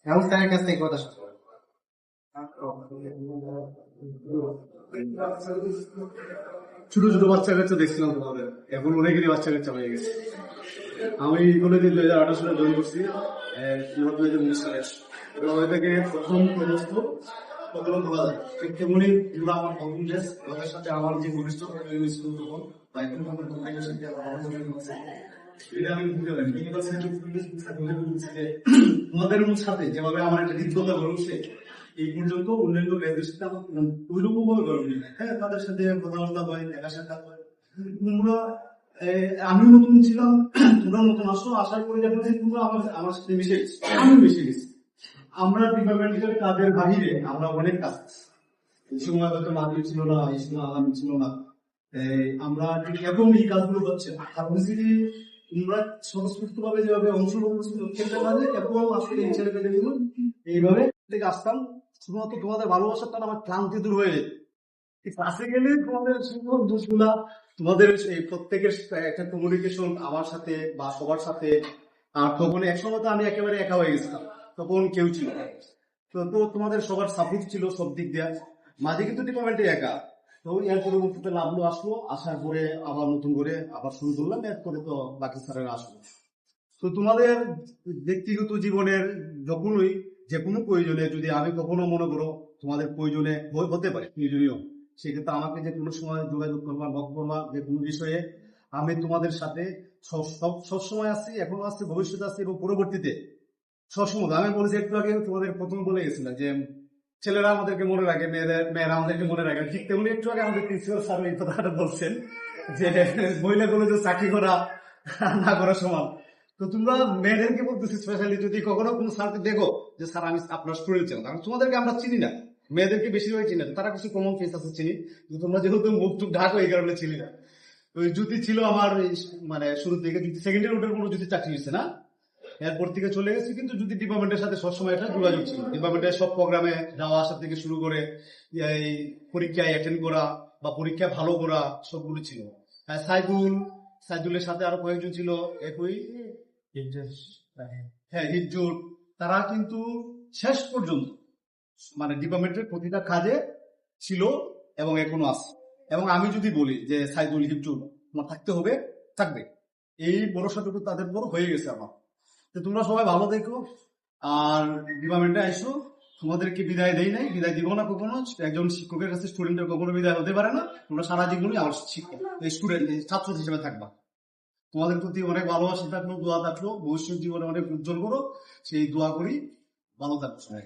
হেমন্ত স্যারের কাছ থেকে কথা শুনতে পারবো। ছোট ছোট বাচ্চা কাচ্চা দেখছিলাম তোমাদের, এখন অনেকেরই বাচ্চা কাচ্চা হয়ে গেছে। আমি কলেজে 2018 সালে জয়েন করছি, 2019 সালে। এবং এটাকে প্রথম ঘনিষ্ঠ প্রথম বলা যায়। ঠিক তেমনি এগুলো আমার কনফিডেন্স, ওদের সাথে আমার যে ঘনিষ্ঠ ছিল তখন, বা এখন আমার কনফিডেন্স সাথে আমার আছে। এটা আমি বুঝতে পারি টেকনিক্যাল সাইড তোমাদের সাথে যেভাবে আমার একটা হৃদ্যতা গড়ে উঠছে, এই পর্যন্ত অন্যান্য লেভেলের সাথে আমার ওইরকম ভাবে গড়ে উঠেনি। হ্যাঁ, তাদের সাথে কথাবার্তা হয়, দেখা সাক্ষাৎ হয়। তোমরা আমি নতুন ছিলাম, তোমরা নতুন আসো, আসার পরে যখন তোমরা আমার সাথে মিশে গেছি, আমি মিশে গেছি। আমরা ডিপার্টমেন্টের কাজের বাহিরে আমরা অনেক কাজ করছি। এই সময় হয়তো মাধ্যমিক ছিল না, এই সময় আগামী ছিল না। আমরা ঠিক এখন এই কাজগুলো হচ্ছে কারণ যদি তোমরা স্বতঃস্ফূর্ত ভাবে যেভাবে অংশগ্রহণ করছিল ক্ষেত্রের মাঝে এখন আসলে এই ছেলে পেলেগুলো এইভাবে থেকে আসতাম, শুধুমাত্র তোমাদের ভালোবাসার টান আমার ক্লান্তি দূর হয়ে যেত। ক্লাসে গেলে তোমাদের দোষগুলা, তোমাদের এই প্রত্যেকের একটা কমিউনিকেশন আমার সাথে বা সবার সাথে। আর তখন একসময় তো আমি একেবারে একা হয়ে গেছিলাম, তখন কেউ ছিল না। তো তোমাদের সবার সাপোর্ট ছিল সব দিক দিয়ে, মাঝে কিন্তু ডিপার্টমেন্টে একা। তো এর পরবর্তীতে লাভলু আসলো, আসার পরে আবার নতুন করে আবার শুরু করলাম, এরপরে তো বাকি স্যারেরা আসলো। তো তোমাদের ব্যক্তিগত জীবনের যখনই যে কোনো প্রয়োজনে যদি আমি কখনো মনে করো তোমাদের প্রয়োজনে হতে পারে প্রয়োজনীয়, সেক্ষেত্রে আমাকে যে কোনো সময় যোগাযোগ করবা, নক করবা, যে কোনো বিষয়ে আমি তোমাদের সাথে সবসময় আসছি, এখনো আসছি, ভবিষ্যতে আসছি এবং পরবর্তীতে সবসময়। আমি বলেছি একটু আগে তোমাদের প্রথম বলে গেছিলাম যে ছেলেরা আমাদেরকে মনে রাখে, মেয়েরা আমাদেরকে মনে রাখে। ঠিক তেমনি একটু আগে আমাদের প্রিন্সিপাল স্যার এই কথাটা বলছেন যে মহিলা কলেজে চাকরি করা না করা সমান। তো তোমরা মেয়েদেরকে বলতেছি স্পেশালি, যদি কখনো কোনো স্যারকে দেখো যে স্যার আমি আপনার স্টুডেন্ট ছিলাম, কারণ তোমাদেরকে আমরা চিনি না, মেয়েদেরকে বেশিরভাগ চিনি না, তারা কিছু কমন ফেস আছে চিনি, তোমরা যেহেতু মুখ টুক ঢাকো এই কারণে চিনি না। ওই জুতি ছিল আমার মানে শুরু থেকে, জুতি সেকেন্ড ইয়ার উঠে কোনো জুতি চাকরি হয়েছে না, এরপর থেকে চলে গেছি। কিন্তু যদি ডিপার্টমেন্টের সাথে সবসময় একটা যোগাযোগ ছিল, ডিপার্টমেন্টের সব প্রোগ্রামে যাওয়া আসা থেকে শুরু করে এই পরীক্ষায় অ্যাটেন্ড করা বা পরীক্ষা ভালো করা সবগুলো ছিল। সাইদুলের সাথে আরো কয়েকজন ছিল একই, হ্যাঁ হিজুর, তারা কিন্তু শেষ পর্যন্ত মানে ডিপার্টমেন্টের প্রতিটা কাজে ছিল এবং এখনো আছে। এবং আমি যদি বলি যে সাইদুল হিজুর তোমার থাকতে হবে, থাকবে, এই ভরসাটুকু তাদের বড় হয়ে গেছে আমার। তো তোমরা সবাই ভালো দেখো, আর ডিপার্টমেন্টে আইসো। তোমাদেরকে বিদায় দেই নাই, বিদায় দিব না কখনো। একজন শিক্ষকের কাছে স্টুডেন্টের কখনো বিদায় হতে পারে না। তোমরা সারা জীবনই আমার শিক্ষক, স্টুডেন্ট, ছাত্র হিসেবে থাকবা। তোমাদের প্রতি অনেক ভালোবাসা থাকলো, দোয়া থাকলো, ভবিষ্যৎ জীবনে অনেক উজ্জ্বল করো, সেই দোয়া করি। ভালো থাকো সবাই।